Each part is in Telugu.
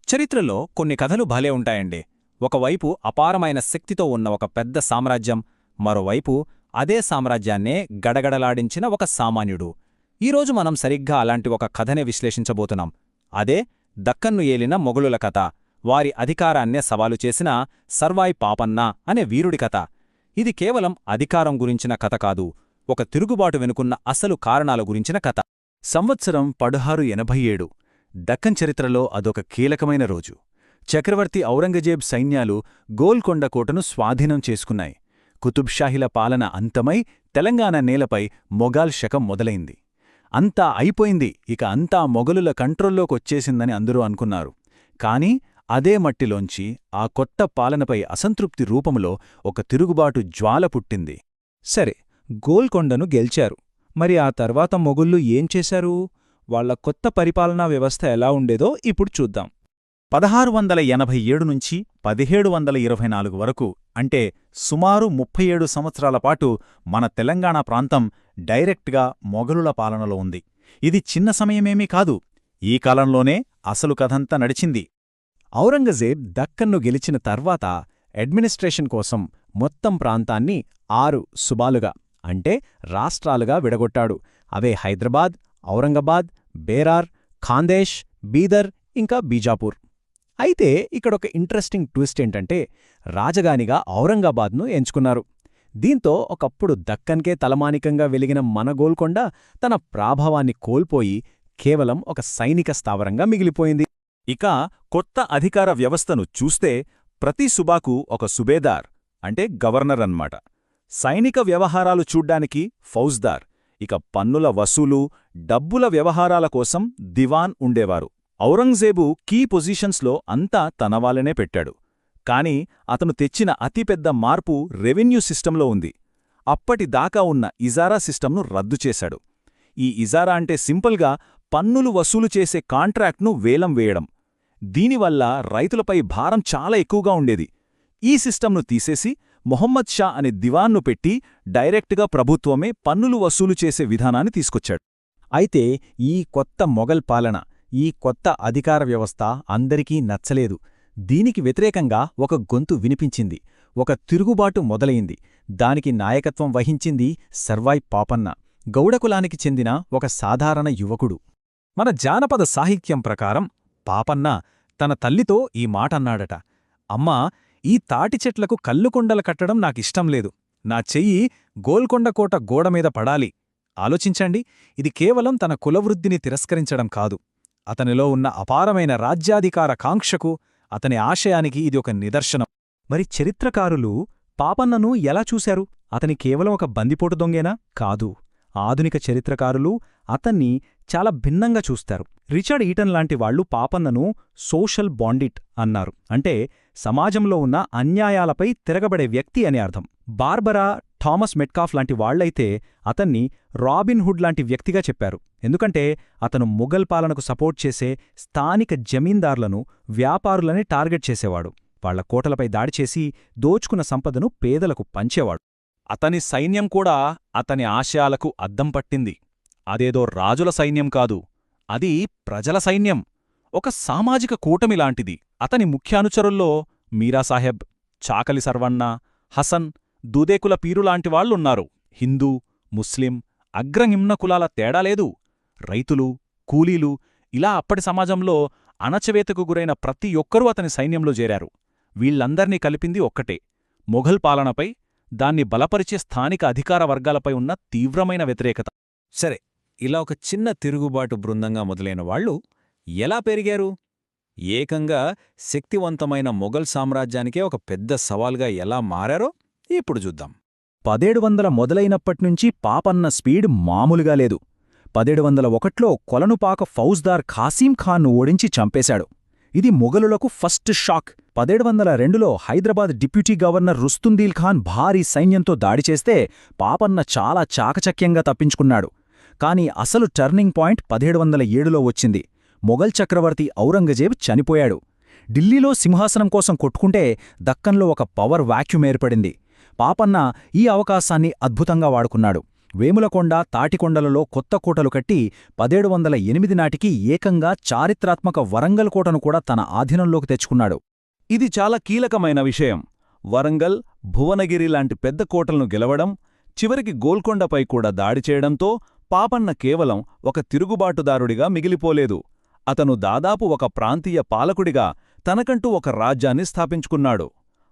చరిత్రలో కొన్ని కథలు భలే ఉంటాయండి. ఒకవైపు అపారమైన శక్తితో ఉన్న ఒక పెద్ద సామ్రాజ్యం, మరోవైపు అదే సామ్రాజ్యాన్నే గడగడలాడించిన ఒక సామాన్యుడు. ఈరోజు మనం సరిగ్గా అలాంటి ఒక కథనే విశ్లేషించబోతున్నాం. అదే దక్కన్ను ఏలిన మొగలుల కథ, వారి అధికారాన్నే సవాలు చేసిన సర్వాయి పాపన్న అనే వీరుడి కథ. ఇది కేవలం అధికారం గురించిన కథ కాదు, ఒక తిరుగుబాటు వెనుకున్న అసలు కారణాల గురించిన కథ. సంవత్సరం 1687. దక్కన్ చరిత్రలో అదొక కీలకమైన రోజు. చక్రవర్తి ఔరంగజేబ్ సైన్యాలు గోల్కొండ కోటను స్వాధీనం చేసుకున్నాయి. కుతుబ్షాహీల పాలన అంతమై తెలంగాణ నేలపై మొఘల్ శకం మొదలైంది. అంతా అయిపోయింది, ఇక అంతా మొఘలుల కంట్రోల్లోకొచ్చేసిందని అందరూ అనుకున్నారు. కాని అదే మట్టిలోంచి ఆ కొత్త పాలనపై అసంతృప్తి రూపంలో ఒక తిరుగుబాటు జ్వాల పుట్టింది. సరే, గోల్కొండను గెల్చారు. మరి ఆ తర్వాత మొగుళ్ళు ఏం చేశారు? వాళ్ల కొత్త పరిపాలనా వ్యవస్థ ఎలా ఉండేదో ఇప్పుడు చూద్దాం. 1687 నుంచి 1724 వరకు, అంటే సుమారు 37 సంవత్సరాల పాటు మన తెలంగాణ ప్రాంతం డైరెక్ట్గా మొఘలుల పాలనలో ఉంది. ఇది చిన్న సమయమేమీ కాదు. ఈ కాలంలోనే అసలు కథంతా నడిచింది. ఔరంగజేబ్ దక్కన్ను గెలిచిన తర్వాత అడ్మినిస్ట్రేషన్ కోసం మొత్తం ప్రాంతాన్ని 6 సుబాలుగా, అంటే రాష్ట్రాలుగా విడగొట్టాడు. అవే హైదరాబాద్, ఔరంగాబాద్, బేరార్, ఖాందేశ్, బీదర్, ఇంకా బీజాపూర్. అయితే ఇక్కడొక ఇంట్రెస్టింగ్ ట్విస్ట్ ఏంటంటే, రాజగానిగా ఔరంగాబాద్ను ఎంచుకున్నారు. దీంతో ఒకప్పుడు దక్కన్కే తలమానికంగా వెలిగిన మన గోల్కొండ తన ప్రాభావాన్ని కోల్పోయి కేవలం ఒక సైనిక స్థావరంగా మిగిలిపోయింది. ఇక కొత్త అధికార వ్యవస్థను చూస్తే ప్రతి సుబాకు ఒక సుబేదార్, అంటే గవర్నర్ అన్నమాట. సైనిక వ్యవహారాలు చూడ్డానికి ఫౌజ్దార్, ఇక పన్నుల వసూలు, డబ్బుల వ్యవహారాల కోసం దివాన్ ఉండేవారు. ఔరంగజేబు కీ పొజిషన్స్లో అంతా తనవాళ్లనే పెట్టాడు. కాని అతను తెచ్చిన అతిపెద్ద మార్పు రెవెన్యూ సిస్టంలో ఉంది. అప్పటిదాకా ఉన్న ఇజారా సిస్టంను రద్దు చేశాడు. ఈ ఇజారా అంటే సింపుల్గా పన్నులు వసూలు చేసే కాంట్రాక్ట్ను వేలం వేయడం. దీనివల్ల రైతులపై భారం చాలా ఎక్కువగా ఉండేది. ఈ సిస్టంను తీసేసి మొహమ్మద్ షా అనే దివాన్ను పెట్టి డైరెక్ట్గా ప్రభుత్వమే పన్నులు వసూలు చేసే విధానాన్ని తీసుకొచ్చాడు. అయితే ఈ కొత్త మొఘల్ పాలన, ఈ కొత్త అధికార వ్యవస్థ అందరికీ నచ్చలేదు. దీనికి వ్యతిరేకంగా ఒక గొంతు వినిపించింది. ఒక తిరుగుబాటు మొదలయింది. దానికి నాయకత్వం వహించింది సర్వాయి పాపన్న, గౌడకులానికి చెందిన ఒక సాధారణ యువకుడు. మన జానపద సాహిత్యం ప్రకారం పాపన్న తన తల్లితో ఈ మాటన్నాడట: అమ్మా, ఈ తాటిచెట్లకు కల్లుకొండలు కట్టడం నాకిష్టం లేదు. నా చెయ్యి గోల్కొండకోట గోడమీద పడాలి. ఆలోచించండి, ఇది కేవలం తన కులవృద్ధిని తిరస్కరించడం కాదు, అతనిలో ఉన్న అపారమైన రాజ్యాధికార కాంక్షకు, అతని ఆశయానికి ఇది ఒక నిదర్శనం. మరి చరిత్రకారులు పాపన్నను ఎలా చూశారు? అతని కేవలం ఒక బందిపోటు దొంగేనా? కాదు. ఆధునిక చరిత్రకారులు అతన్ని చాలా భిన్నంగా చూస్తారు. రిచర్డ్ ఈటన్ లాంటి వాళ్లు పాపన్నను సోషల్ బాండిట్ అన్నారు. అంటే సమాజంలో ఉన్న అన్యాయాలపై తిరగబడే వ్యక్తి అని అర్థం. బార్బరా, థామస్ మెట్కాఫ్ లాంటి వాళ్లైతే అతన్ని రాబిన్ హుడ్ లాంటి వ్యక్తిగా చెప్పారు. ఎందుకంటే అతను ముఘల్ పాలనకు సపోర్ట్ చేసే స్థానిక జమీందార్లను, వ్యాపారులని టార్గెట్ చేసేవాడు. వాళ్ల కోటలపై దాడి చేసి దోచుకున్న సంపదను పేదలకు పంచేవాడు. అతని సైన్యం కూడా అతని ఆశయాలకు అద్దం పట్టింది. అదేదో రాజుల సైన్యం కాదు, అది ప్రజల సైన్యం, ఒక సామాజిక కూటమిలాంటిది. అతని ముఖ్యానుచరుల్లో మీరాసాహెబ్, చాకలి సర్వన్న, హసన్, దూదేకుల పీరులాంటి వాళ్లున్నారు. హిందూ, ముస్లిం, అగ్రనిమ్న కులాల తేడాలేదు. రైతులు, కూలీలు, ఇలా అప్పటి సమాజంలో అణచవేతకు గురైన ప్రతి ఒక్కరూ అతని సైన్యంలో చేరారు. వీళ్లందర్నీ కలిపింది ఒక్కటే: మొఘల్ పాలనపై, దాన్ని బలపరిచే స్థానిక అధికార వర్గాలపై ఉన్న తీవ్రమైన వ్యతిరేకత. సరే, ఇలా ఒక చిన్న తిరుగుబాటు బృందంగా మొదలైన వాళ్లు ఎలా పెరిగారు? ఏకంగా శక్తివంతమైన మొఘల్ సామ్రాజ్యానికే ఒక పెద్ద సవాల్గా ఎలా మారారో ఇప్పుడు చూద్దాం. 1700 మొదలైనప్పట్నుంచి పాపన్న స్పీడ్ మామూలుగా లేదు. 1701లో కొలనుపాక ఫౌజ్దార్ ఖాసీం ఖాన్ను ఓడించి చంపేశాడు. ఇది మొఘలులకు ఫస్ట్ షాక్. 1702లో హైదరాబాద్ డిప్యూటీ గవర్నర్ రుస్తుందీల్ ఖాన్ భారీ సైన్యంతో దాడి చేస్తే పాపన్న చాలా చాకచక్యంగా తప్పించుకున్నాడు. కాని అసలు టర్నింగ్ పాయింట్ 1707లో వచ్చింది. మొఘల్ చక్రవర్తి ఔరంగజేబ్ చనిపోయాడు. ఢిల్లీలో సింహాసనం కోసం కొట్టుకుంటే దక్కన్లో ఒక పవర్ వాక్యూమ్ ఏర్పడింది. పాపన్న ఈ అవకాశాన్ని అద్భుతంగా వాడుకున్నాడు. వేములకొండ తాటికొండలలో కొత్త కోటలు కట్టి 1708 నాటికి ఏకంగా చారిత్రాత్మక వరంగల్ కోటను కూడా తన ఆధీనంలోకి తెచ్చుకున్నాడు. ఇది చాలా కీలకమైన విషయం. వరంగల్, భువనగిరి లాంటి పెద్ద కోటలను గెలవడం, చివరికి గోల్కొండపై కూడా దాడి చేయడంతో పాపన్న కేవలం ఒక తిరుగుబాటుదారుడిగా మిగిలిపోలేదు. అతను దాదాపు ఒక ప్రాంతీయ పాలకుడిగా తనకంటూ ఒక రాజ్యాన్ని స్థాపించుకున్నాడు.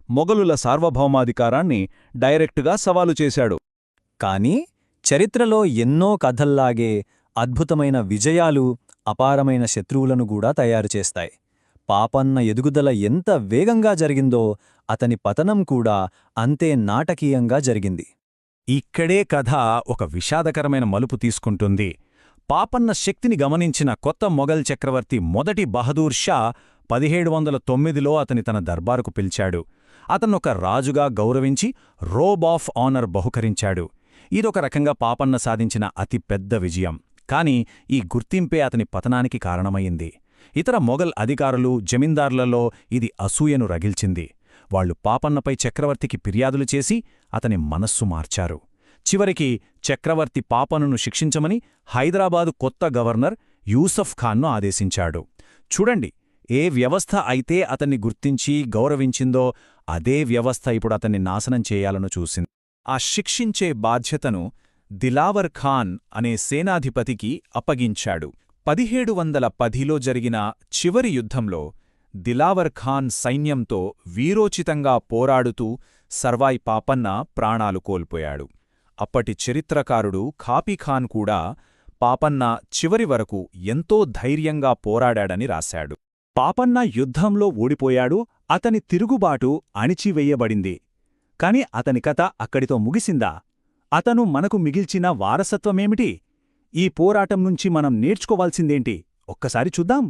మొగలుల సార్వభౌమాధికారాన్ని డైరెక్టుగా సవాలు చేశాడు. కానీ చరిత్రలో ఎన్నో కథల్లాగే అద్భుతమైన విజయాలు అపారమైన శత్రువులను కూడా తయారుచేస్తాయి. పాపన్న ఎదుగుదల ఎంత వేగంగా జరిగిందో అతని పతనం కూడా అంతే నాటకీయంగా జరిగింది. ఇక్కడే కథ ఒక విషాదకరమైన మలుపు తీసుకుంటుంది. పాపన్న శక్తిని గమనించిన కొత్త మొఘల్ చక్రవర్తి మొదటి బహదూర్ షా 1709లో అతని తన దర్బారుకు పిలిచాడు. అతన్నొక రాజుగా గౌరవించి రోబ్ ఆఫ్ ఆనర్ బహుకరించాడు. ఇదొక రకంగా పాపన్న సాధించిన అతి పెద్ద విజయం. కాని ఈ గుర్తింపే అతని పతనానికి కారణమయ్యింది. ఇతర మొఘల్ అధికారులు, జమీందార్లలో ఇది అసూయను రగిల్చింది. వాళ్లు పాపన్నపై చక్రవర్తికి ఫిర్యాదులు చేసి అతని మనస్సు మార్చారు. చివరికి చక్రవర్తి పాపన్నను శిక్షించమని హైదరాబాదు కొత్త గవర్నర్ యూసఫ్ ఖాన్ను ఆదేశించాడు. చూడండి, ఏ వ్యవస్థ అయితే అతన్ని గుర్తించి గౌరవించిందో అదే వ్యవస్థ ఇప్పుడు అతన్ని నాశనం చేయాలను చూసింది. ఆ శిక్షించే బాధ్యతను దిలావర్ ఖాన్ అనే సేనాధిపతికి అప్పగించాడు. 1710లో జరిగిన చివరి యుద్ధంలో దిలావర్ ఖాన్ సైన్యంతో వీరోచితంగా పోరాడుతూ సర్వాయి పాపన్న ప్రాణాలు కోల్పోయాడు. అప్పటి చరిత్రకారుడు ఖాపీఖాన్ కూడా పాపన్న చివరి వరకు ఎంతో ధైర్యంగా పోరాడాడని రాశాడు. పాపన్న యుద్ధంలో ఓడిపోయాడు, అతని తిరుగుబాటు అణిచివేయబడింది. కాని అతని కథ అక్కడితో ముగిసిందా? అతను మనకు మిగిల్చిన వారసత్వమేమిటి? ఈ పోరాటం నుంచి మనం నేర్చుకోవాల్సిందేంటి? ఒక్కసారి చూద్దాం.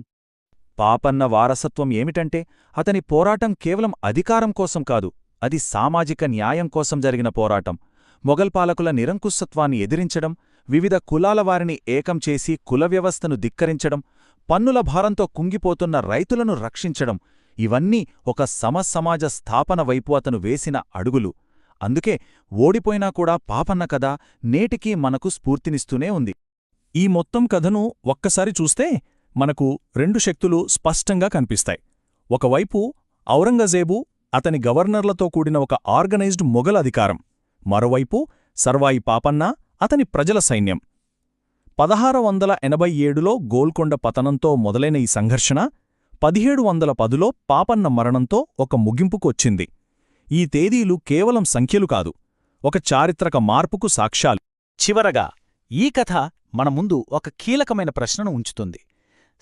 పాపన్న వారసత్వం ఏమిటంటే, అతని పోరాటం కేవలం అధికారం కోసం కాదు, అది సామాజిక న్యాయం కోసం జరిగిన పోరాటం. మొఘల్ పాలకుల నిరంకుశత్వాన్ని ఎదిరించడం, వివిధ కులాల వారిని ఏకం చేసి కుల వ్యవస్థను ధిక్కరించడం, పన్నుల భారంతో కుంగిపోతున్న రైతులను రక్షించడం, ఇవన్నీ ఒక సమసమాజ స్థాపన వైపు అతను వేసిన అడుగులు. అందుకే ఓడిపోయినా కూడా పాపన్న కథ నేటికీ మనకు స్ఫూర్తినిస్తూనే ఉంది. ఈ మొత్తం కథను ఒక్కసారి చూస్తే మనకు రెండు శక్తులు స్పష్టంగా కనిపిస్తాయి. ఒకవైపు ఔరంగజేబు, అతని గవర్నర్లతో కూడిన ఒక ఆర్గనైజ్డ్ మొఘల్ అధికారం. మరోవైపు సర్వాయి పాపన్న, అతని ప్రజల సైన్యం. 1687లో గోల్కొండ పతనంతో మొదలైన ఈ సంఘర్షణ 1710లో పాపన్న మరణంతో ఒక ముగింపుకు వచ్చింది. ఈ తేదీలు కేవలం సంఖ్యలు కాదు, ఒక చారిత్రక మార్పుకు సాక్ష్యాలు. చివరగా ఈ కథ మన ముందు ఒక కీలకమైన ప్రశ్నను ఉంచుతుంది.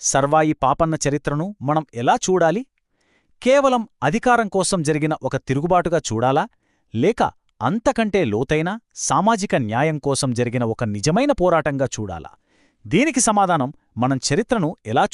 సర్వాయి పాపన్న చరిత్రను మనం ఎలా చూడాలి? కేవలం అధికారం కోసం జరిగిన ఒక తిరుగుబాటుగా చూడాలా, లేక అంతకంటే లోతైన సామాజిక న్యాయం కోసం జరిగిన ఒక నిజమైన పోరాటంగా చూడాలా? దీనికి సమాధానం మనం చరిత్రను ఎలా